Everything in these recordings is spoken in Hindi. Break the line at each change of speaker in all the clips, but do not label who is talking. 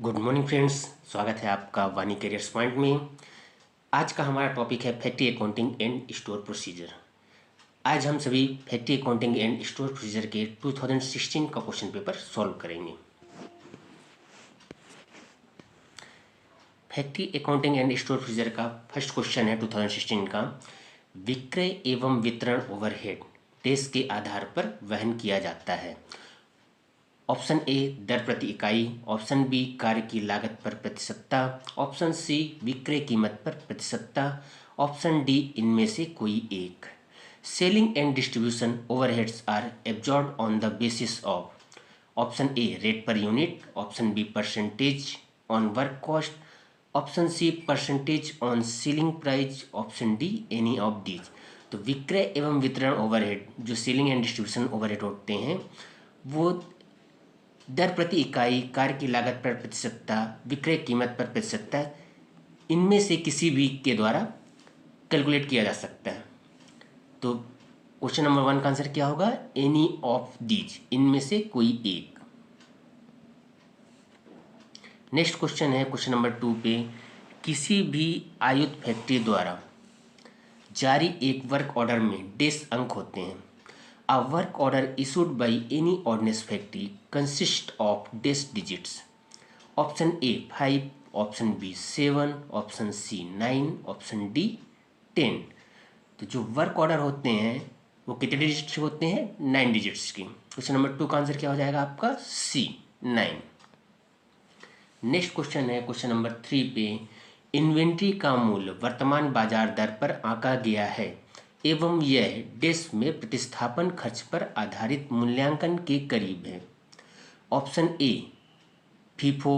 गुड मॉर्निंग फ्रेंड्स, स्वागत है आपका वानी करियर्स पॉइंट में। आज का हमारा टॉपिक है factory accounting and store procedure. आज हम सभी factory accounting and store procedure के 2016 का क्वेश्चन पेपर सॉल्व करेंगे। Factory accounting and store procedure का फर्स्ट क्वेश्चन है 2016 का, विक्रय एवं वितरण ओवरहेड देश के आधार पर वहन किया जाता है। ऑप्शन ए दर प्रति इकाई, ऑप्शन बी कार्य की लागत पर प्रतिशतता, ऑप्शन सी विक्रय कीमत पर प्रतिशतता, ऑप्शन डी इनमें से कोई एक। Selling and distribution overheads are absorbed on the basis of option A rate per unit, option B percentage on work cost, option C percentage on selling price, option D any of these. तो विक्रय एवं वितरण ओवरहेड जो सेलिंग एंड डिस्ट्रीब्यूशन ओवरहेड होते हैं वो दर प्रति इकाई, कार्य की लागत पर प्रतिशतता, विक्रय कीमत पर प्रतिशतता, इनमें से किसी भी के द्वारा कैलकुलेट किया जा सकता है। तो क्वेश्चन नंबर 1 का आंसर क्या होगा? एनी ऑफ दीज, इनमें से कोई एक। नेक्स्ट क्वेश्चन है क्वेश्चन नंबर 2 पे, किसी भी आयुध फैक्ट्री द्वारा जारी एक वर्क ऑर्डर में डेस अंक होते हैं। A work order issued by any ordnance factory consists of dash digits. Option A 5, option B 7, option C 9, option D 10। तो जो वर्क ऑर्डर होते हैं वो कितने डिजिट्स के होते हैं? 9 डिजिट्स की। क्वेश्चन नंबर 2 का आंसर क्या हो जाएगा आपका? C 9। नेक्स्ट क्वेश्चन है क्वेश्चन नंबर 3 पे, इन्वेंट्री का मूल्य वर्तमान बाजार दर पर आंका गया है एवं यह डेस में प्रतिस्थापन खर्च पर आधारित मूल्यांकन के करीब है। Option A FIFO,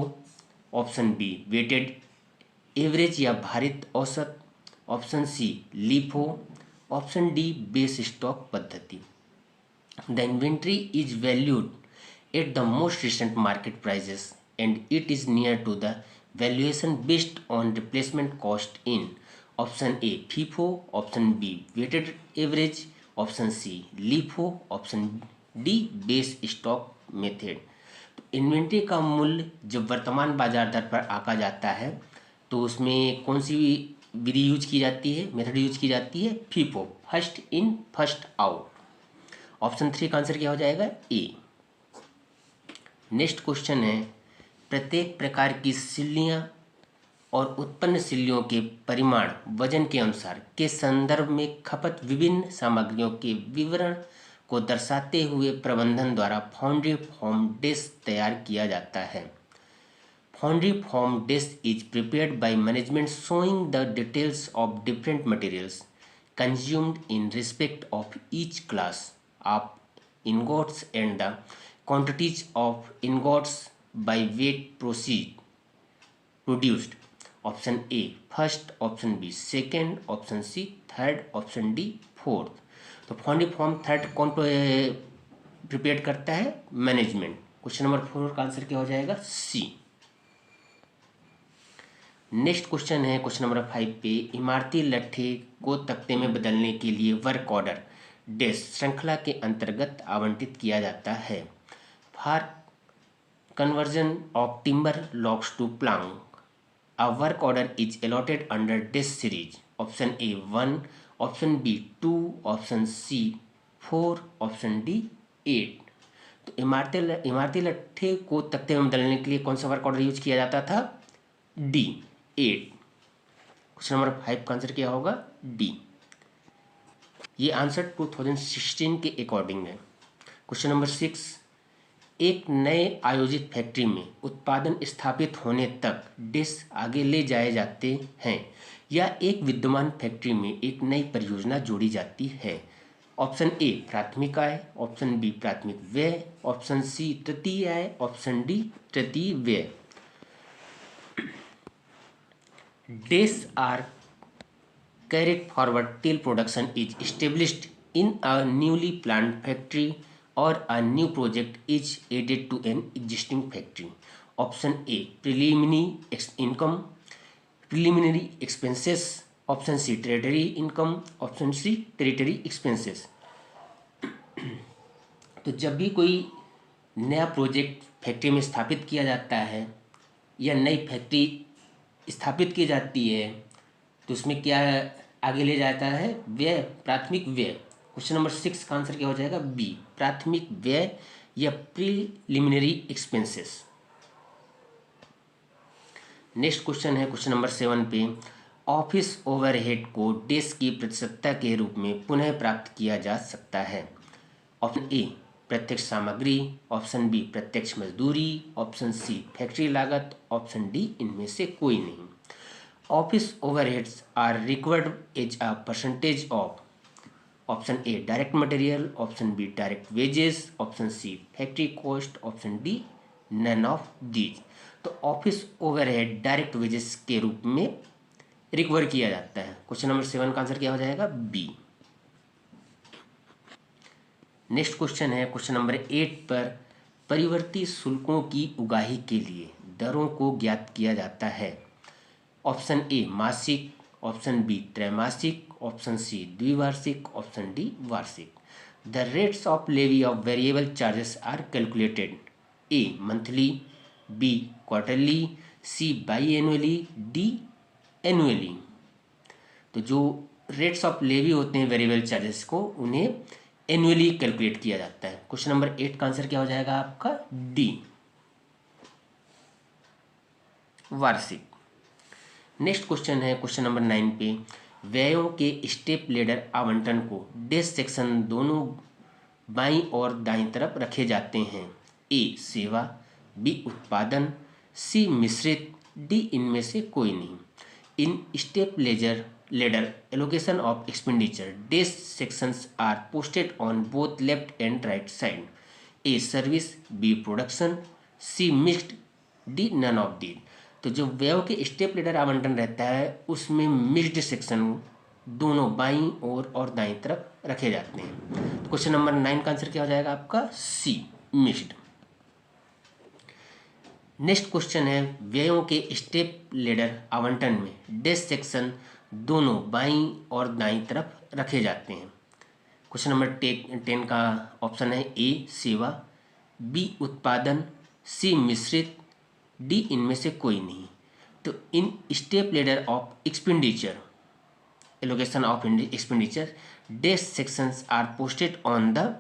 option B weighted average या भारित औसत, option C LIFO, option D base stock पद्धति। The inventory is valued at the most recent market prices and it is near to the valuation based on replacement cost in option A FIFO, option B weighted average, option C LIFO, option D base stock method. तो इन्वेंट्री का मूल्य जब वर्तमान बाजार दर पर आंका जाता है तो उसमें कौन सी विधि यूज की जाती है, मेथड यूज की जाती है? FIFO, first in first out. Option 3 का आंसर क्या हो जाएगा? ए। नेक्स्ट क्वेश्चन है, प्रत्येक प्रकार की सिल्लियाँ और उत्पन्न सिल्लियों के परिमाण वजन के अनुसार के संदर्भ में खपत विभिन्न सामग्रियों के विवरण को दर्शाते हुए प्रबंधन द्वारा फाउंड्री फॉर्म डेस तैयार किया जाता है। Foundry form dash is prepared by management showing the details of different materials consumed in respect of each class of ingots and the quantities of ingots by weight produced. Option A first, option B second, option C third, option D fourth. तो फाउंड्री फॉर्म थर्ड कौन प्रिपेयर करता है? मैनेजमेंट। क्वेश्चन नंबर 4 का आंसर क्या हो जाएगा? सी। नेक्स्ट क्वेश्चन है क्वेश्चन नंबर 5 पे, इमारती लट्ठे को तख्ते में बदलने के लिए वर्क ऑर्डर डेस श्रृंखला के अंतर्गत आवंटित किया जाता है। For conversion of timber logs to plank a work order is allotted under this series. Option A 1, option B 2, option C 4, option D 8। तो इमारती लट्ठे को तख्ते में बदलने के लिए कौन सा वर्क ऑर्डर यूज किया जाता था? D 8। क्वेश्चन नंबर 5 का आंसर क्या होगा? D। ये आंसर 2016 के अकॉर्डिंग है। क्वेश्चन नंबर 6, एक नए आयोजित फैक्ट्री में उत्पादन स्थापित होने तक डिश आगे ले जाए जाते हैं या एक विद्यमान फैक्ट्री में एक नई परियोजना जोड़ी जाती है। ऑप्शन ए प्राथमिक आय, ऑप्शन बी प्राथमिक व्यय, ऑप्शन सी तृतीय आय, ऑप्शन डी तृतीय व्यय। These are carried forward till production is established in a newly planned factory or a new project is added to an existing factory. Option A preliminary expenses, option C territory income, option C territory expenses। तो जब भी कोई नया प्रोजेक्ट फैक्ट्री में स्थापित किया जाता है या नई फैक्ट्री स्थापित की जाती है तो उसमें क्या आगे ले जाता है? व्यय, प्राथमिक व्यय। क्वेश्चन नंबर 6 का आंसर क्या हो जाएगा? बी, प्राथमिक व्यय या प्रीलिमिनरी एक्सपेंसेस। नेक्स्ट क्वेश्चन है क्वेश्चन नंबर 7 पे, ऑफिस ओवरहेड को डेस की प्रतिशतता के रूप में पुनः प्राप्त किया जा सकता है। ऑप्शन ए प्रत्यक्ष सामग्री, ऑप्शन बी प्रत्यक्ष मजदूरी, ऑप्शन सी फैक्ट्री लागत, ऑप्शन डी इनमें से कोई नहीं। Office overheads are recovered as a percentage of, option A direct material, option B direct wages, option C factory cost, option D none of these. तो ऑफिस ओवरहेड डायरेक्ट वेजेस के रूप में रिकवर किया जाता है। क्वेश्चन नंबर 7 का आंसर क्या हो जाएगा? बी। नेक्स्ट क्वेश्चन है क्वेश्चन नंबर 8 पर, परिवर्ती शुल्कों की उगाही के लिए दरों को ज्ञात किया जाता है। ऑप्शन ए मासिक, ऑप्शन बी त्रैमासिक, ऑप्शन सी द्विवार्षिक, ऑप्शन डी वार्षिक। The rates of levy of variable charges are calculated, A monthly, B quarterly, C biannually, D annually. तो जो रेट्स ऑफ लेवी होते हैं वेरिएबल चार्जेस को, उन्हें एनुअली कैलकुलेट किया जाता है। क्वेश्चन नंबर 8 का आंसर क्या हो जाएगा आपका? डी, वार्षिक। नेक्स्ट क्वेश्चन है क्वेश्चन नंबर 9 पे, व्ययों के स्टेप लेडर आवंटन को डेस सेक्शन दोनों बाईं और दाईं तरफ रखे जाते हैं। ए सेवा, बी उत्पादन, सी मिश्रित, डी इनमें से कोई नहीं। In step ladder allocation of expenditure dash sections are posted on both left and right side. A service, B production, C mixed, D none of the. तो जो व्यय के स्टेप लेडर आवंटन रहता है उसमें मिक्स्ड सेक्शन दोनों बाईं ओर और दाईं तरफ रखे जाते हैं। क्वेश्चन नंबर 9 का आंसर क्या हो जाएगा आपका? सी, मिक्स्ड। नेक्स्ट क्वेश्चन है, व्ययों के स्टेप लेडर आवंटन में डेस सेक्शन दोनों बाईं और दाईं तरफ रखे जाते हैं। क्वेश्चन नंबर 10 का ऑप्शन है ए सेवा, बी उत्पादन, सी मिश्रित, डी इनमें से कोई नहीं। तो in step ladder of expenditure allocation of expenditure dash sections are posted on the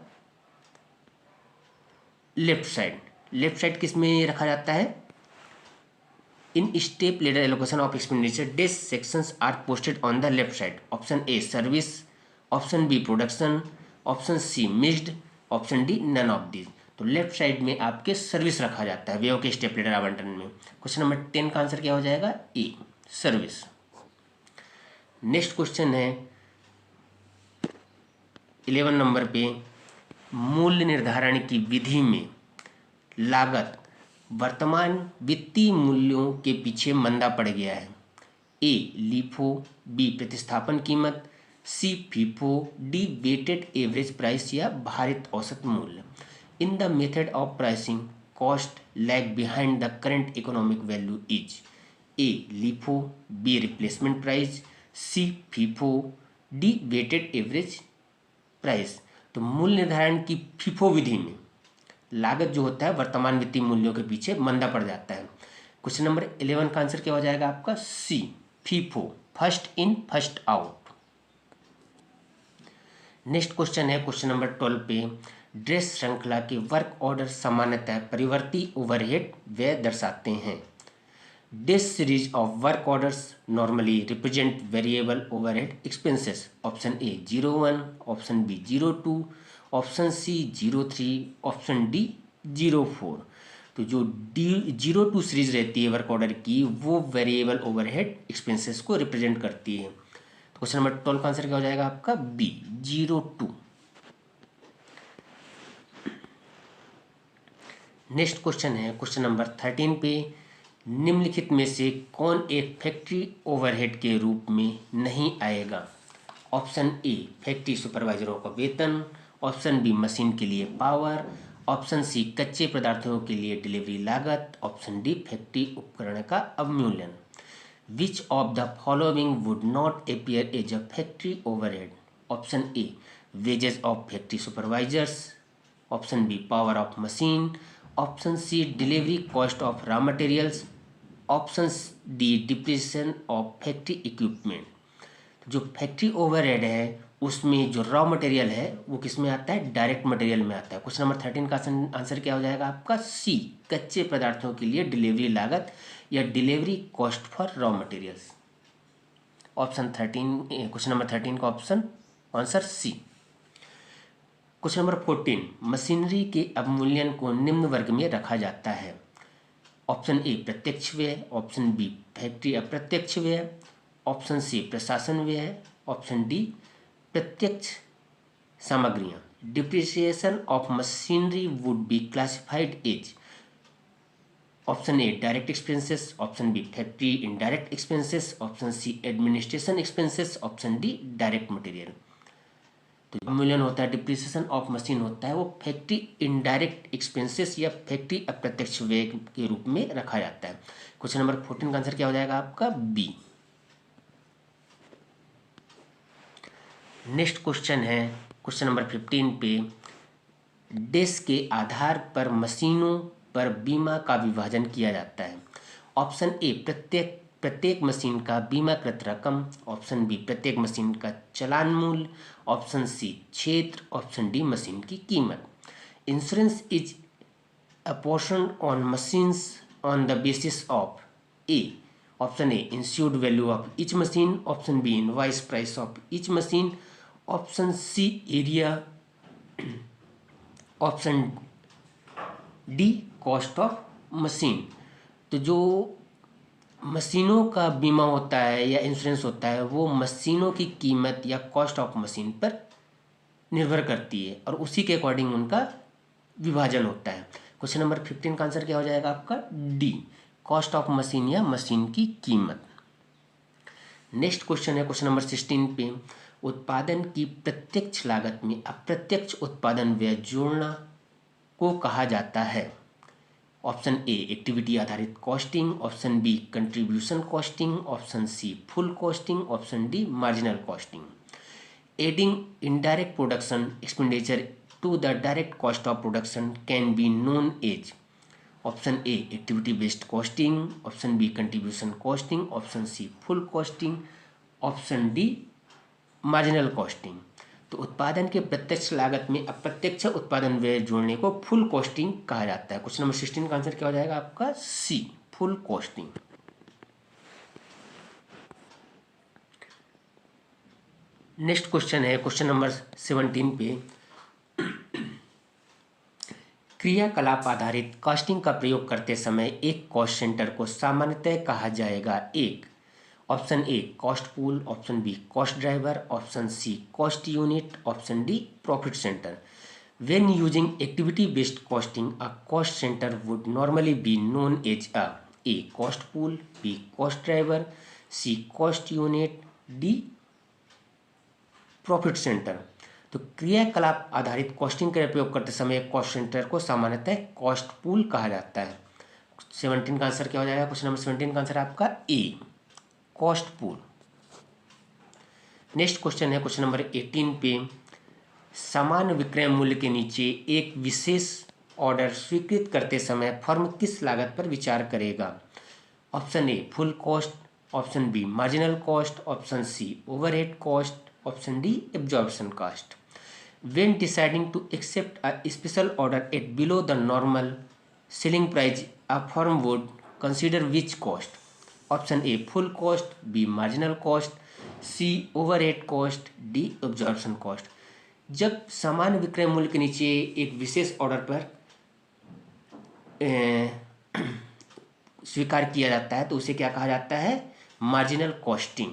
left side. Left side किस में रखा जाता है? In step ladder allocation of expenditure dash sections are posted on the left side. Option A service, option B production, option C mixed, option D none of these. तो लेफ्ट साइड में आपके सर्विस रखा जाता है व्ययों के स्टेप लेडर आवंटन में। क्वेश्चन नंबर 10 का आंसर क्या हो जाएगा? A service. नेक्स्ट क्वेश्चन है 11 नंबर पे, मूल्य निर्धारण की विधि में लागत वर्तमान वित्तीय मूल्यों के पीछे मंदा पड़ गया है। ए लीफो, बी प्रतिस्थापन कीमत, C FIFO, D weighted average price या भारित औसत मूल्य। In the method of pricing cost lag behind the current economic value is a LIFO, B replacement price, C FIFO, D weighted average price. तो मूल्य निर्धारण की फीफो विधि में लागत जो होता है वर्तमान वित्तीय मूल्यों के पीछे मंदा पड़ जाता है। क्वेश्चन नंबर 11 का आंसर क्या हो जाएगा आपका? C FIFO, first in first out. Next question है क्वेश्चन नंबर 12 पे, ड्रेस श्रृंखला के वर्क ऑर्डर सामान्यतः परिवर्ती ओवरहेड व्यय दर्शाते हैं। This series of work orders normally represent variable overhead expenses. Option A 01, option B 02, option C 03, option D 04। तो जो D02 सीरीज रहती है वर्क ऑर्डर की वो वेरिएबल ओवरहेड एक्सपेंसेस को रिप्रेजेंट करती है। तो क्वेश्चन नंबर 12 का आंसर क्या हो जाएगा आपका? बी 02। नेक्स्ट क्वेश्चन है क्वेश्चन नंबर 13 पे, निम्नलिखित में से कौन एक फैक्ट्री ओवरहेड के रूप में नहीं आएगा? ऑप्शन ए फैक्ट्री सुपरवाइजरों का वेतन, ऑप्शन बी मशीन के लिए पावर, ऑप्शन सी कच्चे पदार्थों के लिए डिलीवरी लागत, ऑप्शन डी फैक्ट्री उपकरण का अवमूल्यन। Which of the following would not appear as a factory overhead? Option A wages of factory supervisors, option B power of machine, option C delivery cost of raw materials, option D depreciation of factory equipment. जो फैक्ट्री ओवरहेड है उसमें जो रॉ मटेरियल है वो किस में आता है, डायरेक्ट मटेरियल में आता है। क्वेश्चन नंबर 13 का आंसर क्या हो जाएगा आपका, सी, कच्चे पदार्थों के लिए डिलीवरी लागत या delivery cost for raw materials. Option 13, question number 13 का option answer C. Question number 14, machinery के अवमूल्यन को निम्न वर्ग में रखा जाता है। ऑप्शन ए प्रत्यक्ष व्यय, ऑप्शन बी फैक्ट्री अप्रत्यक्ष व्यय, ऑप्शन सी प्रशासन व्यय, ऑप्शन डी प्रत्यक्ष सामग्रियां। Depreciation of machinery would be classified as, option A direct expenses, option B factory indirect expenses, option C administration expenses, option D direct material. तो अवमूल्यन होता है, डिप्रिसिएशन ऑफ मशीन होता है, वो फैक्ट्री इनडायरेक्ट एक्सपेंसेस या फैक्ट्री अप्रत्यक्ष व्यय के रूप में रखा जाता है। क्वेश्चन नंबर 14 का आंसर क्या हो जाएगा आपका, बी। नेक्स्ट क्वेश्चन है क्वेश्चन नंबर 15 पे, डेस के आधार पर मशीनों पर बीमा का विभाजन किया जाता है। ऑप्शन ए प्रत्येक मशीन का बीमाकृत रकम, ऑप्शन बी प्रत्येक मशीन का चालान मूल्य, ऑप्शन सी क्षेत्र, ऑप्शन डी मशीन की कीमत। Insurance is apportioned on machines on the basis of A, option A insured value of each machine, option B invoice price of each machine, option C area, option D cost of machine. तो जो मशीनों का बीमा होता है या इंश्योरेंस होता है वो मशीनों की कीमत या कॉस्ट ऑफ मशीन पर निर्भर करती है और उसी के अकॉर्डिंग उनका विभाजन होता है। क्वेश्चन नंबर 15 का आंसर क्या हो जाएगा आपका, डी, कॉस्ट ऑफ मशीन या मशीन की कीमत। नेक्स्ट क्वेश्चन है क्वेश्चन नंबर 16 पे, उत्पादन की प्रत्यक्ष लागत में अप्रत्यक्ष उत्पादन व्यय जोड़ना को कहा जाता है। ऑप्शन ए एक्टिविटी आधारित costing, option B contribution costing, option C full costing, option D marginal costing. Adding indirect production expenditure to the direct cost of production can be known as, option A activity based costing, option B contribution costing, option C full costing, option D marginal costing. तो उत्पादन के प्रत्यक्ष लागत में अप्रत्यक्ष उत्पादन व्यय जोड़ने को फुल कॉस्टिंग कहा जाता है। क्वेश्चन नंबर 16 का आंसर क्या हो जाएगा आपका, सी, फुल कॉस्टिंग। नेक्स्ट क्वेश्चन है क्वेश्चन नंबर 17 पे, क्रियाकलाप आधारित कॉस्टिंग का प्रयोग करते समय एक कॉस्ट सेंटर को सामान्यतः कहा जाएगा, एक, option A cost pool, option B cost driver, option C cost unit, option D profit centre. When using activity based costing a cost centre would normally be known as a, A cost pool, B cost driver, C cost unit, D profit centre. तो क्रियाकलाप आधारित कॉस्टिंग का प्रयोग करते समय कॉस्ट सेंटर को सामान्यतः कॉस्ट पूल कहा जाता है। 17 का आंसर क्या हो जाएगा, क्वेश्चन नंबर 17 का आंसर आपका ए, कॉस्ट पूल। नेक्स्ट क्वेश्चन है क्वेश्चन नंबर 18 पे, समान विक्रय मूल्य के नीचे एक विशेष ऑर्डर स्वीकृत करते समय फर्म किस लागत पर विचार करेगा। Option A full cost, option B marginal cost, option C overhead cost, option D absorption cost. When deciding to accept a special order at below the normal selling price a firm would consider which cost. Option A full cost, B marginal cost, C overhead cost, D absorption cost. जब समान विक्रय मूल्य के नीचे एक विशेष ऑर्डर पर स्वीकार किया जाता है तो उसे क्या कहा जाता है, मार्जिनल कॉस्टिंग।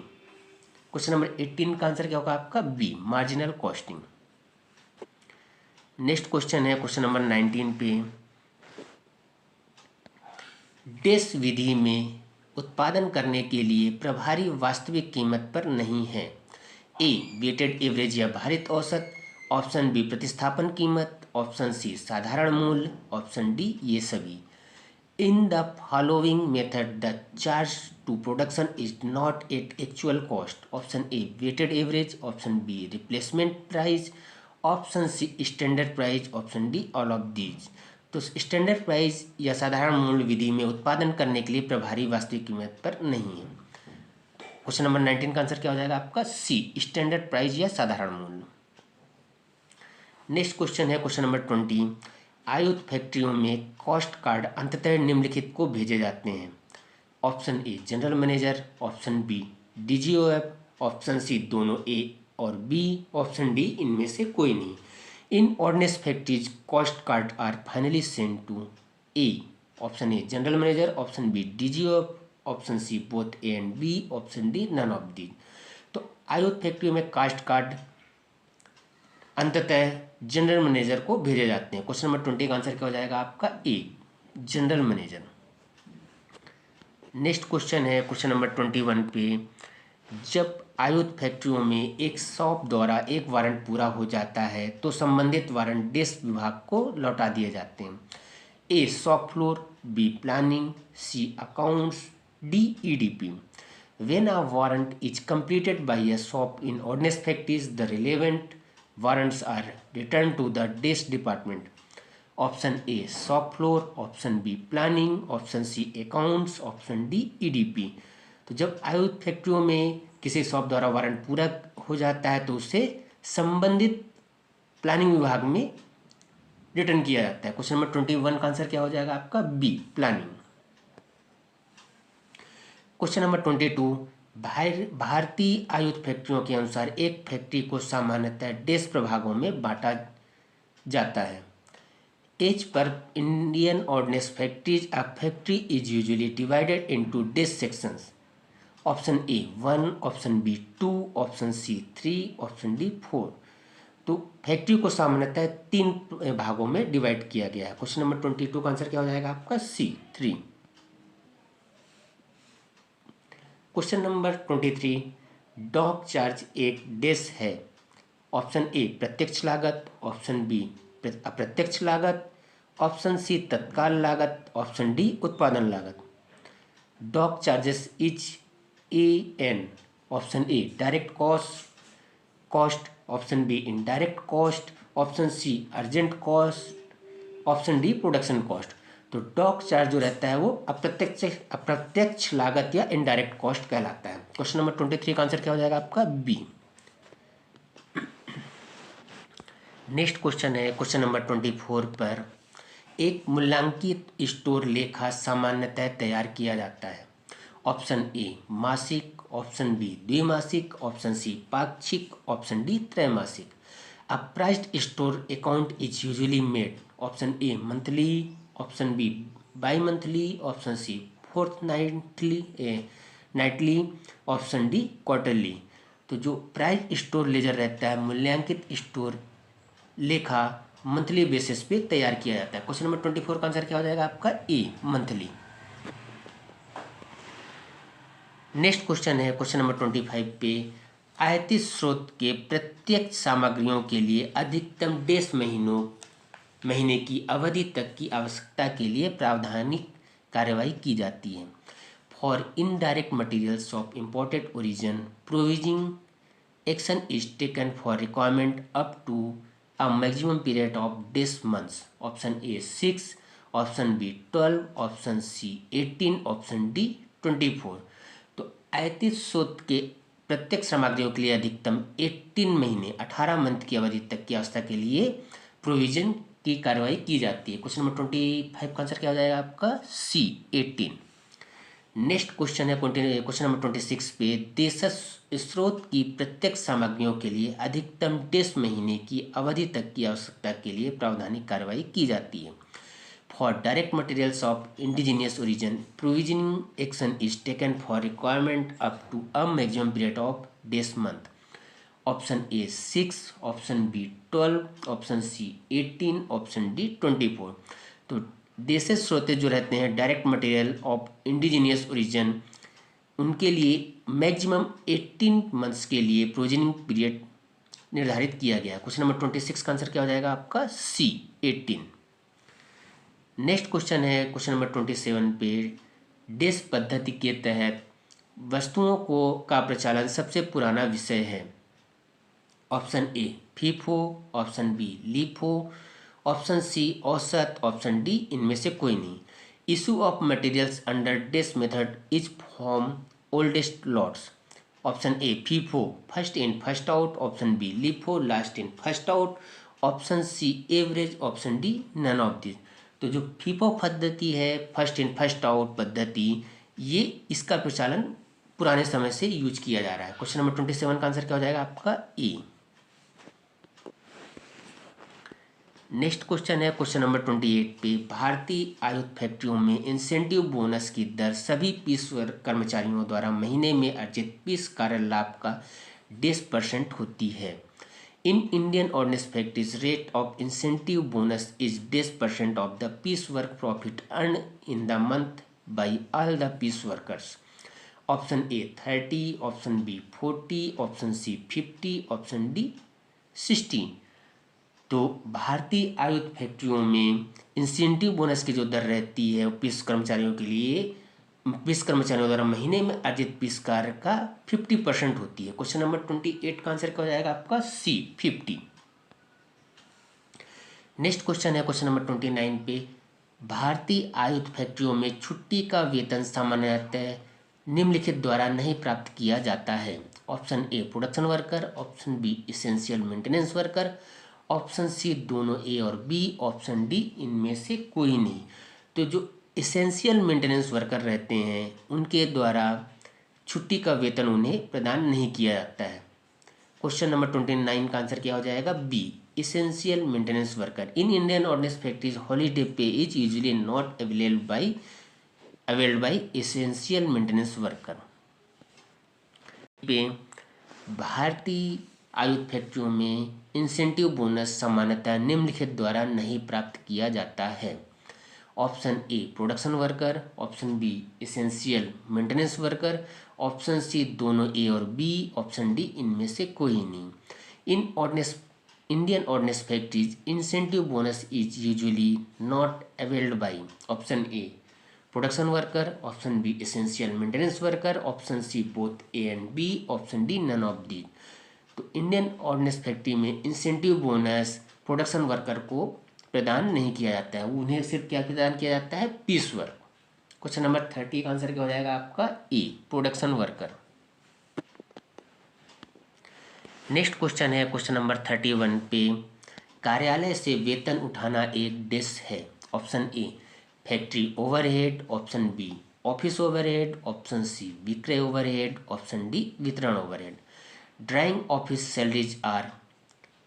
क्वेश्चन नंबर 18 का आंसर क्या होगा आपका, B, marginal costing. Next question है क्वेश्चन नंबर 19 पे, डेस विधि में उत्पादन करने के लिए प्रभारी वास्तविक कीमत पर नहीं है। ए वेटेड एवरेज या भारित औसत, ऑप्शन बी प्रतिस्थापन कीमत, ऑप्शन सी साधारण मूल्य, ऑप्शन डी ये सभी। In the following method the charge to production is not at actual cost. Option A weighted average, option B replacement price, option C standard price, option D all of these. तो स्टैंडर्ड प्राइस या साधारण मूल्य विधि में उत्पादन करने के लिए प्रभावी वास्तविक कीमत पर नहीं है। क्वेश्चन नंबर 19 का आंसर क्या हो जाएगा आपका सी, स्टैंडर्ड प्राइस या साधारण मूल्य। नेक्स्ट क्वेश्चन है क्वेश्चन नंबर 20। आयुध फैक्ट्रियों में कॉस्ट कार्ड अंततः निम्नलिखित को भेजे जाते हैं। Option A general manager, option B DGOF, option C दोनों ए और बी, ऑप्शन डी इनमें से कोई नहीं। In ordnance factories cost card are finally sent to A. Option A general manager, option B DGOF, option C both A and B, option D none of the. तो आयुध फैक्ट्रियों में कास्ट कार्ड अंततः जनरल मैनेजर को भेजे जाते हैं। क्वेश्चन नंबर 20 का आंसर क्या हो जाएगा आपका ए, जनरल मैनेजर। नेक्स्ट क्वेश्चन है क्वेश्चन नंबर 21 पे। जब आयुध फैक्ट्रियों में एक शॉप द्वारा एक वारंट पूरा हो जाता है तो संबंधित वारंट डेस्क विभाग को लौटा दिए जाते हैं। A shop floor, B planning, C accounts, D EDP. When a warrant is completed by a shop in ordnance factories, the relevant warrants are returned to the desk department. Option A shop floor, option B planning, option C accounts, option D EDP। तो जब आयुध फैक्ट्रियों में किसी शॉप द्वारा वारंट पूरा हो जाता है तो उसे संबंधित प्लानिंग विभाग में रिटर्न किया जाता है। क्वेश्चन नंबर 21 का आंसर क्या हो जाएगा आपका बी, प्लानिंग। Question number 22। भारतीय आयुध फैक्ट्रियों के अनुसार एक फैक्ट्री को सामान्यतः डेस्क प्रभागों में बांटा जाता है। As per Indian ordnance factories, a factory is usually divided into dash sections. Option A 1, option B 2, option C 3, option D 4। तो फैक्ट्री को सामान्यतः 3 भागों में डिवाइड किया गया है। क्वेश्चन नंबर 22 का आंसर क्या हो जाएगा आपका सी, 3। Question number 23। डॉक चार्ज एक डेस्क है। ऑप्शन ए प्रत्यक्ष लागत, ऑप्शन बी अप्रत्यक्ष लागत, ऑप्शन सी तत्काल लागत, ऑप्शन डी उत्पादन लागत। Dock charges is a an. Option A direct cost, option B indirect cost, option C urgent cost, option D production cost. तो डॉक चार्ज जो रहता है वो अप्रत्यक्ष लागत या इनडायरेक्ट कॉस्ट कहलाता है। क्वेश्चन नंबर 23 का आंसर क्या हो जाएगा आपका बी। नेक्स्ट क्वेश्चन है क्वेश्चन नंबर 24 पर। एक मूल्यांकित स्टोर लेखा सामान्यतः तैयार किया जाता है। ऑप्शन ए मासिक, ऑप्शन बी द्विमासिक, ऑप्शन सी पाक्षिक, ऑप्शन डी त्रैमासिक। A priced store account is usually made. Option A monthly, option B bi monthly, option C nightly, option D quarterly. तो जो प्राइस स्टोर लेजर रहता है, मूल्यांकित स्टोर लेखा मंथली बेसिस पे तैयार किया जाता है। क्वेश्चन नंबर 24 का आंसर क्या हो जाएगा आपका ए, मंथली। नेक्स्ट क्वेश्चन है क्वेश्चन नंबर 25 पे। आयातित स्रोत के प्रत्येक सामग्रियों के लिए अधिकतम 10 महीने की अवधि तक की आवश्यकता के लिए प्रावधानिक कार्यवाही की जाती है। For indirect materials of imported origin, provisioning action is taken for requirement up to a maximum period of 10 months। Option A 6, option B 12, option C 18, option D 24। तो आयातित स्रोत के प्रत्येक सामग्रियों के लिए अधिकतम 18 महीने 18 मंथ की अवधि तक की अवस्था के लिए प्रोविजन की कार्रवाई की जाती है। क्वेश्चन नंबर 25 का आंसर क्या हो जाएगा आपका सी, 18। नेक्स्ट क्वेश्चन है क्वेश्चन नंबर 26 पे। देशज स्रोत की प्रत्येक सामग्रियों के लिए अधिकतम 10 महीने की अवधि तक की आवश्यकता के लिए प्रावधानिक कार्रवाई की जाती है। For direct materials of indigenous origin, provisioning action is taken for requirement up to a maximum period of 10 months। Option A 6, option B 12, option C 18, option D 24। तो देशी स्रोत जो रहते हैं direct material of indigenous origin, उनके लिए मैक्सिमम 18 months के लिए प्रोविजनिंग पीरियड निर्धारित किया गया है। क्वेश्चन नंबर 26 का आंसर क्या हो जाएगा आपका सी, 18। नेक्स्ट क्वेश्चन है क्वेश्चन नंबर 27 पे। डेस्क पद्धति के तहत वस्तुओं का प्रचालन सबसे पुराना विषय है। Option A FIFO, option B LIFO, option C औसत, ऑप्शन डी इनमें से कोई नहीं। Issue of materials under this method is from oldest lots. Option A FIFO first in first out, option B LIFO last in first out, option C average, option D none of this. तो जो फीफो पद्धति है, फर्स्ट इन फर्स्ट आउट पद्धति, ये इसका प्रचलन पुराने समय से यूज किया जा रहा है। क्वेश्चन नंबर 27 का आंसर क्या हो जाएगा आपका ए। नेक्स्ट क्वेश्चन है क्वेश्चन नंबर 28 पे, भारतीय आयुध फैक्ट्रियों में इंसेंटिव बोनस की दर सभी पीस वर्ग कर्मचारियों द्वारा महीने में अर्जित पीस कार्य लाभ का 10% होती है। In Indian ordnance factories rate of incentive bonus is 10% of the piece work profit earn in the month by all the piece workers. Option A 30, option B 40, option C 50, option D 60। तो भारतीय आयुध फैक्ट्रियों में इंसेंटिव बोनस की जो दर रहती है पीस कर्मचारियों के लिए, पीस कर्मचारियों द्वारा महीने में अर्जित पीस कार्य का 50% होती है। क्वेश्चन नंबर 28 का आंसर क्या हो जाएगा आपका सी 50। नेक्स्ट क्वेश्चन है क्वेश्चन नंबर 29 पे, भारतीय आयुध फैक्ट्रियों में छुट्टी का वेतन सामान्यतः निम्नलिखित द्वारा नहीं प्राप्त किया जाता है। Option A production worker, option B essential maintenance worker, option C दोनों ए और बी, ऑप्शन डी इनमें से कोई नहीं। तो जो इसेंशियल मेंटेनेंस वर्कर रहते हैं उनके द्वारा छुट्टी का वेतन उन्हें प्रदान नहीं किया जाता है। क्वेश्चन नंबर 29 का आंसर क्या हो जाएगा B essential maintenance worker. In Indian ordnance factories holiday pay is usually not availed by essential maintenance worker. पे भारतीय आयुध फैक्ट्रियों में इंसेंटिव बोनस सामान्यतः निम्नलिखित द्वारा नहीं प्राप्त किया जाता है। Option A production worker, option B essential maintenance worker, option C दोनों ए और बी, ऑप्शन डी इनमें से कोई नहीं। Indian ordnance factories incentive bonus is usually not availed by option A production worker, option B essential maintenance worker, option C both A and B, option D none of the. तो इंडियन ऑर्डिनेंस फैक्ट्री में इंसेंटिव बोनस प्रोडक्शन वर्कर को प्रदान नहीं किया जाता है, उन्हें सिर्फ क्या प्रदान किया जाता है पीस वर्क। क्वेश्चन नंबर 30 का आंसर क्या हो जाएगा आपका A production worker. Next question है क्वेश्चन नंबर 31 पे, कार्यालय से वेतन उठाना एक डिश है। Option A factory overhead, option B office overhead, option C विक्रय ओवरहेड, ऑप्शन डी वितरण overhead. Drawing office salaries are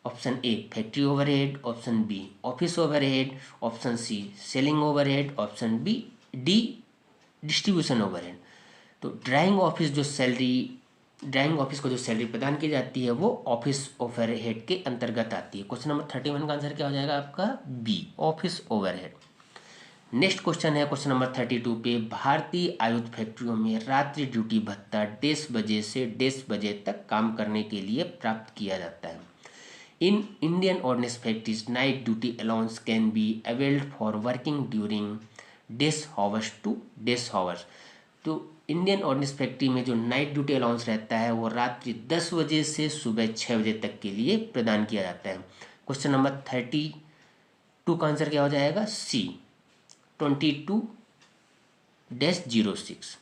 option A factory overhead, option B office overhead, option C selling overhead, option B D distribution overhead. तो ड्राइंग ऑफिस को जो सैलरी प्रदान की जाती है वो ऑफिस ओवरहेड के अंतर्गत आती है। क्वेश्चन नंबर 31 का आंसर क्या हो जाएगा आपका B office overhead. Next question है क्वेश्चन नंबर 32 पे, भारतीय आयुध फैक्ट्रियों में रात्रि ड्यूटी भत्ता 10 बजे से 10 बजे तक काम करने के लिए प्राप्त किया जाता है। In Indian ordnance factories night duty allowance can be availed for working during dash hours to dash hours. तो इंडियन ऑर्डिनेंस फैक्ट्री में जो नाइट ड्यूटी अलाउंस रहता है वो रात्रि 10 बजे से सुबह 6 बजे तक के लिए प्रदान किया जाता है। क्वेश्चन नंबर 32 का आंसर क्या हो जाएगा सी 22-06।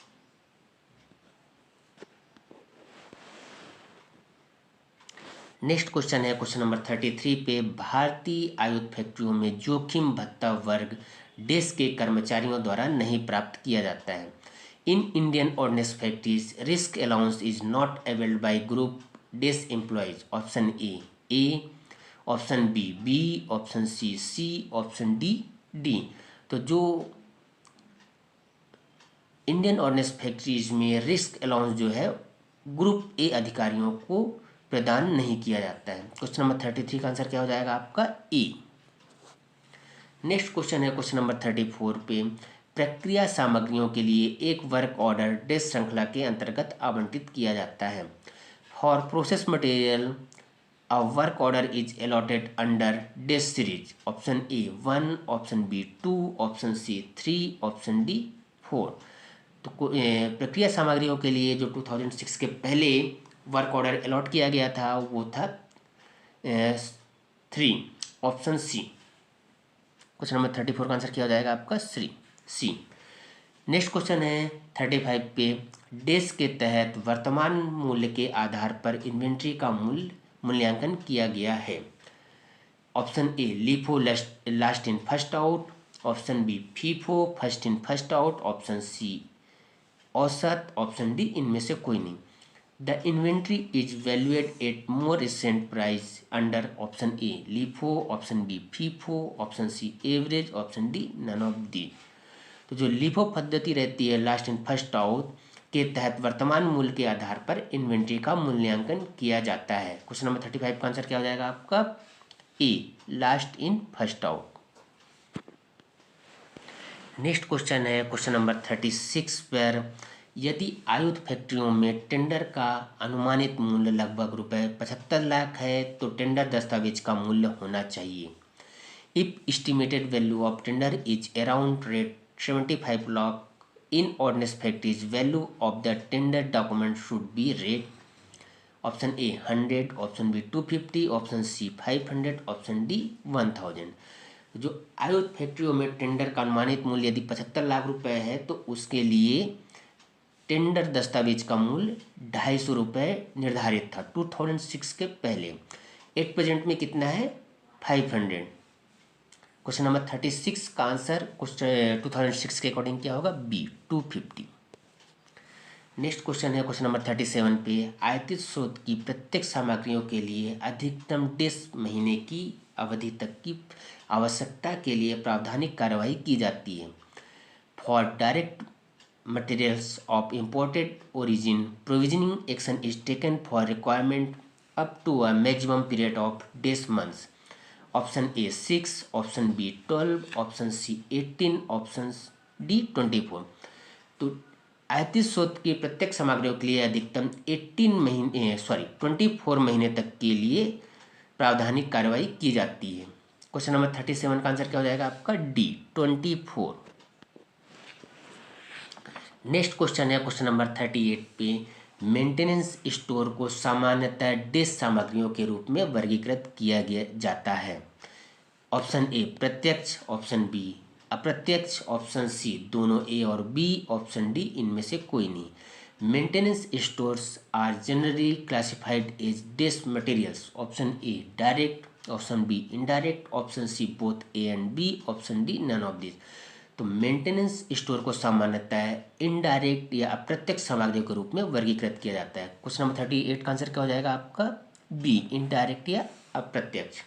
नेक्स्ट क्वेश्चन है क्वेश्चन नंबर 33 पे, भारतीय आयुध फैक्ट्रियों में जोखिम भत्ता वर्ग देश के कर्मचारियों द्वारा नहीं प्राप्त किया जाता है। In Indian ordnance factories risk allowance is not availed by group dash employees. Option A, option B, option C, option D. तो जो इंडियन ऑर्डिनेंस फैक्ट्रीज में रिस्क अलाउंस जो है ग्रुप ए अधिकारियों को प्रदान नहीं किया जाता है। क्वेश्चन नंबर 33 का आंसर क्या हो जाएगा आपका ए। नेक्स्ट क्वेश्चन है क्वेश्चन नंबर 34 पे, प्रक्रिया सामग्रियों के लिए एक वर्क ऑर्डर डेस श्रृंखला के अंतर्गत आवंटित किया जाता है। For process material a work order is allotted under dash series. Option A 1, option B 2, option C 3, option D 4। तो प्रक्रिया सामग्रियों के लिए जो 2006 के पहले वर्क ऑर्डर अलॉट किया गया था वो था 3, ऑप्शन सी। क्वेश्चन नंबर 34 का आंसर क्या हो जाएगा आपका सी। नेक्स्ट क्वेश्चन है 35 पे, डेस के तहत वर्तमान मूल्य के आधार पर इन्वेंट्री का मूल्यांकन किया गया है। Option A LIFO last in first out, option B FIFO first in first out, option C औसत, ऑप्शन डी इनमें से कोई नहीं। The inventory is valued at more recent price under option A LIFO, option B FIFO, option C average, option D none of the. तो जो लीफो पद्धति रहती है लास्ट इन फर्स्ट आउट के तहत वर्तमान मूल्य के आधार पर इन्वेंट्री का मूल्यांकन किया जाता है। क्वेश्चन नंबर 35 का आंसर क्या हो जाएगा आपका A last in first out. Next question है क्वेश्चन नंबर 36 पर, यदि आयुध फैक्ट्रियों में टेंडर का अनुमानित मूल्य लगभग रुपए 75 लाख है तो टेंडर दस्तावेज का मूल्य होना चाहिए। If estimated value of tender is around rate 75 lakh in ordnance factories, value of the tender document should be rate option A 100, option B 250, option C 500, option D 1000। जो आयुध फैक्ट्रियों में टेंडर का अनुमानित मूल्य यदि 75 लाख रुपए है तो उसके लिए टेंडर दस्तावेज का मूल्य 250 रुपये निर्धारित था 2006 के पहले। एट प्रेजेंट में कितना है 500। क्वेश्चन नंबर 36 का आंसर क्वेश्चन 2006 के अकॉर्डिंग क्या होगा बी 250। नेक्स्ट क्वेश्चन है क्वेश्चन नंबर 37 पे, आयातित स्रोत की प्रत्येक सामग्रियों के लिए अधिकतम 10 महीने की अवधि तक की आवश्यकता के लिए प्रावधानिक कार्रवाई की जाती है। For direct materials of imported origin provisioning action is taken for requirement up to a maximum period of 10 months। Option A 6, option B 12, option C 18, option D 24। तो आयातित स्रोत की प्रत्येक सामग्रियों के लिए अधिकतम 24 महीने तक के लिए प्रावधानिक कार्रवाई की जाती है। क्वेश्चन नंबर 37 का आंसर क्या हो जाएगा आपका डी 24। नेक्स्ट क्वेश्चन है क्वेश्चन नंबर 38 पे, मेंटेनेंस स्टोर को सामान्यतः डेस सामग्रियों के रूप में वर्गीकृत किया गया जाता है। ऑप्शन ए प्रत्यक्ष, ऑप्शन बी अप्रत्यक्ष, ऑप्शन सी दोनों ए और बी, ऑप्शन डी इनमें से कोई नहीं। Maintenance stores are generally classified as dash materials. Option A direct, option B indirect, option C both A and B, option D none of this. तो मेंटेनेंस स्टोर को सामान्यतः इनडायरेक्ट या अप्रत्यक्ष सामग्रियों के रूप में वर्गीकृत किया जाता है। क्वेश्चन नंबर 38 का आंसर क्या हो जाएगा आपका बी इनडायरेक्ट या अप्रत्यक्ष।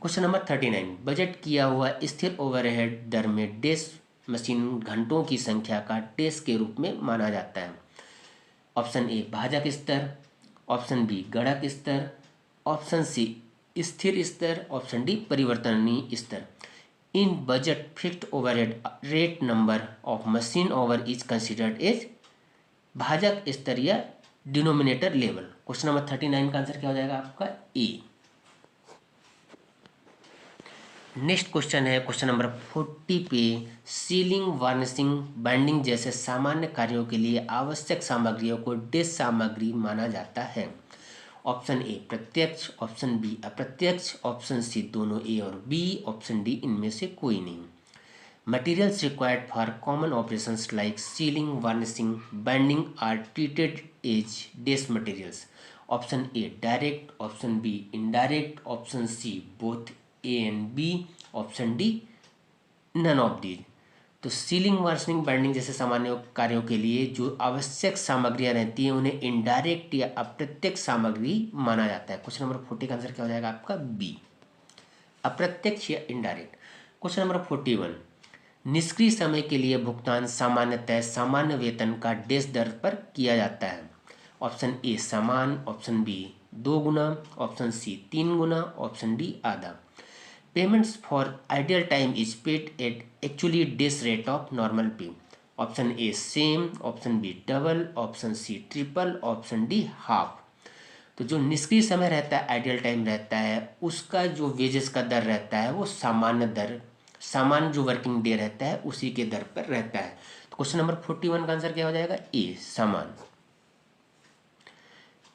क्वेश्चन नंबर 39, बजट किया हुआ स्थिर ओवरहेड दर में डेस मशीन घंटों की संख्या का डेस के रूप में माना जाता है। ऑप्शन ए भाजक स्तर, ऑप्शन बी गणक स्तर, ऑप्शन सी स्थिर स्तर, ऑप्शन डी परिवर्तनीय स्तर। In budget fixed overhead rate number of machine over is considered as भाजक स्तर या डिनोमिनेटर लेवल। क्वेश्चन नंबर 39 का आंसर क्या हो जाएगा आपका ए। नेक्स्ट क्वेश्चन है क्वेश्चन नंबर 40 पे, सीलिंग वार्निशिंग बाइंडिंग जैसे सामान्य कार्यों के लिए आवश्यक सामग्रियों को डेस सामग्री माना जाता है। ऑप्शन ए प्रत्यक्ष, ऑप्शन बी अप्रत्यक्ष, ऑप्शन सी दोनों ए और बी, ऑप्शन डी इनमें से कोई नहीं। Materials required for common operations like sealing varnishing binding are treated as dash materials. Option A direct, option B indirect, option C both A and B, option D none of these. तो सीलिंग वार्निशिंग बाइंडिंग जैसे सामान्य कार्यों के लिए जो आवश्यक सामग्रियां रहती हैं उन्हें इनडायरेक्ट या अप्रत्यक्ष सामग्री माना जाता है। क्वेश्चन नंबर 40 का आंसर क्या हो जाएगा आपका बी अप्रत्यक्ष या इनडायरेक्ट। क्वेश्चन नंबर 41, निष्क्रिय समय के लिए भुगतान सामान्यतः सामान्य वेतन का डेस दर पर किया जाता है। ऑप्शन ए समान, ऑप्शन बी 2 गुना, ऑप्शन सी 3 गुना, ऑप्शन डी आधा। Payments for ideal time is paid at actually the rate of normal pay. Option A same, option B double, option C triple, option D half. तो जो निष्क्रिय समय रहता है आइडियल टाइम रहता है उसका जो वेजेस का दर रहता है वो सामान्य दर, सामान्य जो वर्किंग डे रहता है उसी के दर पर रहता है। तो क्वेश्चन नंबर 41 का आंसर क्या हो जाएगा ए समान।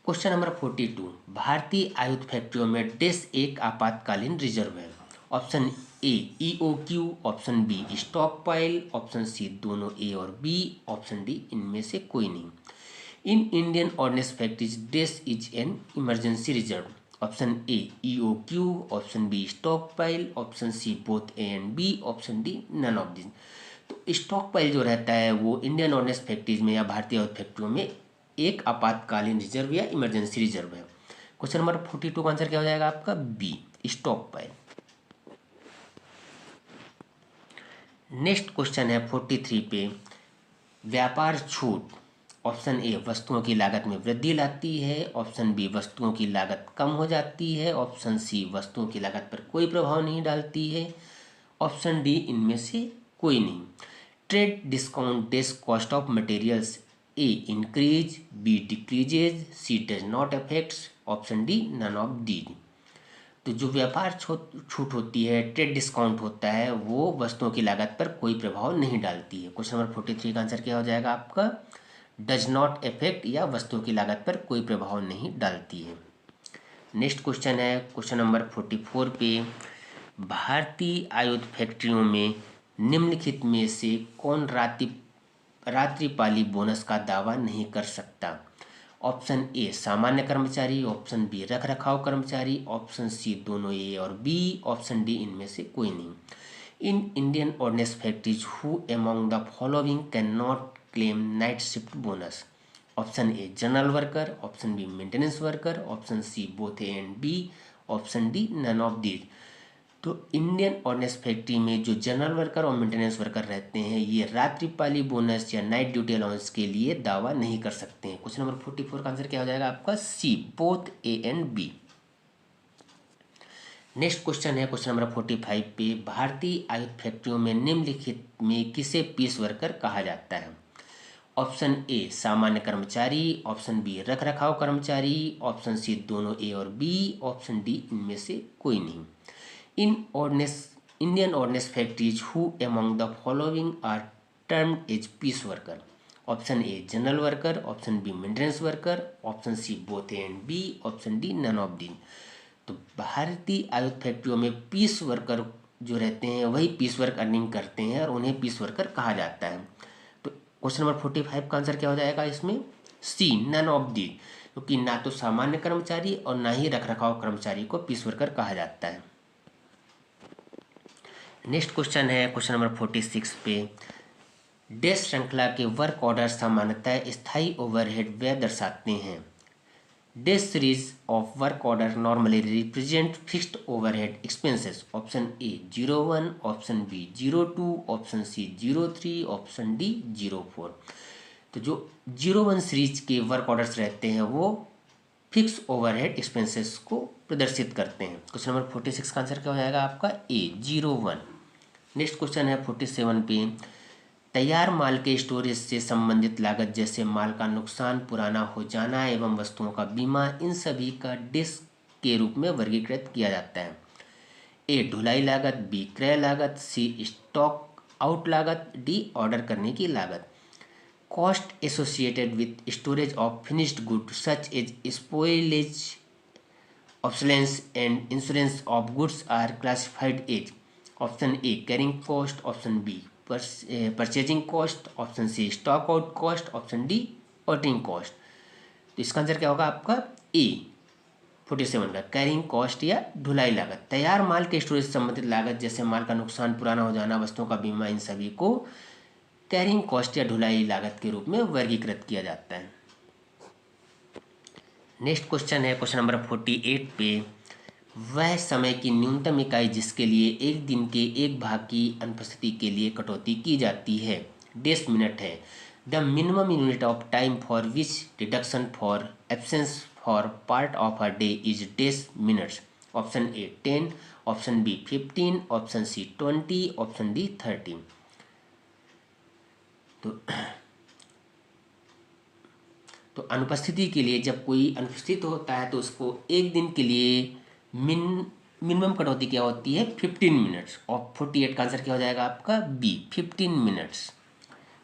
क्वेश्चन नंबर 42, भारतीय आयुध फैक्ट्रियों में डेस एक आपातकालीन रिजर्व है। Option A EOQ, option B stock pile, option C दोनों ए और बी, ऑप्शन डी इनमें से कोई नहीं। In Indian ordnance factories this is an emergency reserve, option A EOQ, option B stock pile, option C both A and B, option D none of this. तो स्टॉक पाइल जो रहता है वो इंडियन ऑर्डिनेंस फैक्ट्रीज में या भारतीय आयुध फैक्ट्रियों में एक आपातकालीन रिजर्व या इमरजेंसी रिजर्व है। क्वेश्चन नंबर 42 का आंसर क्या हो जाएगा आपका? B stock pile. Next question है 43 पे, व्यापार छूट ऑप्शन ए वस्तुओं की लागत में वृद्धि लाती है, ऑप्शन बी वस्तुओं की लागत कम हो जाती है, ऑप्शन सी वस्तुओं की लागत पर कोई प्रभाव नहीं डालती है, ऑप्शन डी इनमें से कोई नहीं। Trade discount dash cost of materials, A increase, B decreases, C does not affects, option D none of the. तो जो व्यापार छूट होती है, ट्रेड डिस्काउंट होता है, वो वस्तुओं की लागत पर कोई प्रभाव नहीं डालती है। क्वेश्चन नंबर 43 का आंसर क्या हो जाएगा आपका? डज नॉट अफेक्ट, या वस्तुओं की लागत पर कोई प्रभाव नहीं डालती है। नेक्स्ट क्वेश्चन है क्वेश्चन नंबर 44 पे, भारतीय आयुध फैक्ट्रियों में निम्नलिखित में से कौन रात्रिपाली बोनस का दावा नहीं कर सकता? ऑप्शन ए सामान्य कर्मचारी, ऑप्शन बी रख रखाव कर्मचारी, ऑप्शन सी दोनों ए और बी, ऑप्शन डी इनमें से कोई नहीं। In Indian ordnance factories who among the following can not claim night shift bonus? Option A general worker, option B maintenance worker, option C both A and B, option D none of these. तो इंडियन ऑर्डिनेंस फैक्ट्री में जो जनरल वर्कर और मेंटेनेंस वर्कर रहते हैं, ये रात्रिपाली बोनस या नाइट ड्यूटी अलाउंस के लिए दावा नहीं कर सकते हैं। क्वेश्चन नंबर 44 का आंसर क्या हो जाएगा आपका? C both A and B. Next question है क्वेश्चन नंबर 45 पे, भारतीय आयुध फैक्ट्रियों में निम्नलिखित में किसे पीस वर्कर कहा जाता है? ऑप्शन ए सामान्य कर्मचारी, ऑप्शन बी रख रखाव कर्मचारी, ऑप्शन सी दोनों ए और बी, ऑप्शन डी इनमें से कोई नहीं। Indian ordnance factories who among the following are termed as piece worker? Option A general worker, option B maintenance worker, option C both A and B, option D none of these। तो भारतीय आयुध फैक्ट्रियों में पीस वर्कर जो रहते हैं वही पीस वर्क अर्निंग करते हैं और उन्हें पीस वर्कर कहा जाता है। तो क्वेश्चन नंबर 45 का आंसर क्या हो जाएगा इसमें? सी नन ऑफ दी, क्योंकि ना तो सामान्य कर्मचारी और ना ही रखरखाव कर्मचारी को पीस वर्कर कहा जाता है। नेक्स्ट क्वेश्चन है क्वेश्चन नंबर 46 पे, डैश श्रृंखला के वर्क ऑर्डर सामान्यतः स्थायी ओवरहेड व्यय दर्शाते हैं। Dash series of work order normally represent fixed overhead expenses. Option A 01, option B 02, option C 03, option D 04। तो जो 01 सीरीज के वर्क ऑर्डर्स रहते हैं वो फिक्स ओवरहेड एक्सपेंसेस को प्रदर्शित करते हैं। क्वेश्चन नंबर 46 का आंसर क्या हो जाएगा आपका? ए 01। नेक्स्ट क्वेश्चन है 47 पे, तैयार माल के स्टोरेज से संबंधित लागत जैसे माल का नुकसान, पुराना हो जाना एवं वस्तुओं का बीमा, इन सभी का डिस्क के रूप में वर्गीकृत किया जाता है। ए ढुलाई लागत, बी क्रय लागत, सी स्टॉक आउट लागत, डी ऑर्डर करने की लागत। Cost associated with storage of finished good such as spoilage, obsolescence and insurance of goods are classified as. Option A carrying cost, option B purchasing cost, option C stock out cost, option D ordering cost. तो इसका आंसर क्या होगा आपका? ए 47 का कैरिंग कॉस्ट या ढुलाई लागत। तैयार माल के स्टोरेज से संबंधित लागत जैसे माल का नुकसान, पुराना हो जाना, वस्तुओं का बीमा, इन सभी को कैरिंग कॉस्ट या ढुलाई लागत के रूप में वर्गीकृत किया जाता है। नेक्स्ट क्वेश्चन है क्वेश्चन नंबर 48 पे, वह समय की न्यूनतम इकाई जिसके लिए एक दिन के एक भाग की अनुपस्थिति के लिए कटौती की जाती है, डेस मिनट है। The minimum unit of time for which deduction for absence for part of a day is dash minutes. Option A 10, option B 15, option C 20, option D 30। तो अनुपस्थिति के लिए जब कोई अनुपस्थित होता है तो उसको एक दिन के लिए मिनिमम कटौती क्या होती है? 15 मिनट्स। और 48 का आंसर क्या हो जाएगा आपका? B 15 minutes.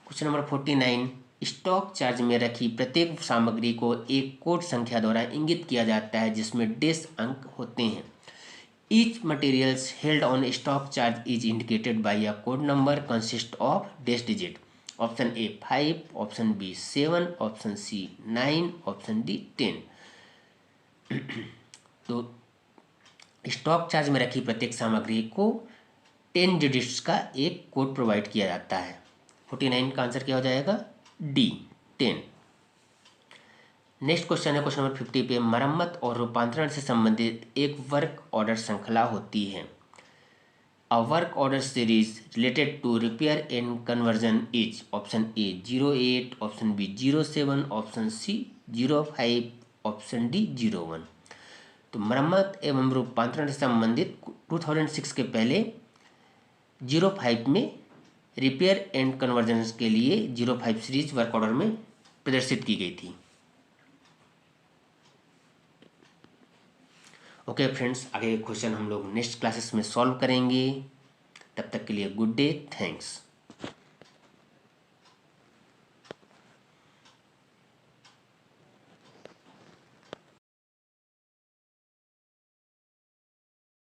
Question number 49, stock charge में रखी प्रत्येक सामग्री को एक कोड संख्या द्वारा इंगित किया जाता है जिसमें डेस अंक होते हैं। Each materials held on stock charge is indicated by a code number consist of dash digit. Option A 5, option B 7, option C 9, option D 10. तो स्टॉक चार्ज में रखी प्रत्येक सामग्री को 10 डिजिट्स का एक कोड प्रोवाइड किया जाता है। 49 का आंसर क्या हो जाएगा? डी 10। नेक्स्ट क्वेश्चन है क्वेश्चन नंबर 50 पे, मरम्मत और रूपांतरण से संबंधित एक वर्क ऑर्डर श्रृंखला होती है। A work order series related to repair and conversion is option A 08, option B 07, option C 05, option D 01। तो मरम्मत एवं रूपांतरण से संबंधित 2006 के पहले 05 में रिपेयर एंड कन्वर्जन के लिए 05 सीरीज वर्क ऑर्डर में प्रदर्शित की गई थी। ओके फ्रेंड्स, आगे क्वेश्चन हम लोग नेक्स्ट क्लासेस में सॉल्व करेंगे। तब तक के लिए गुड डे, थैंक्स।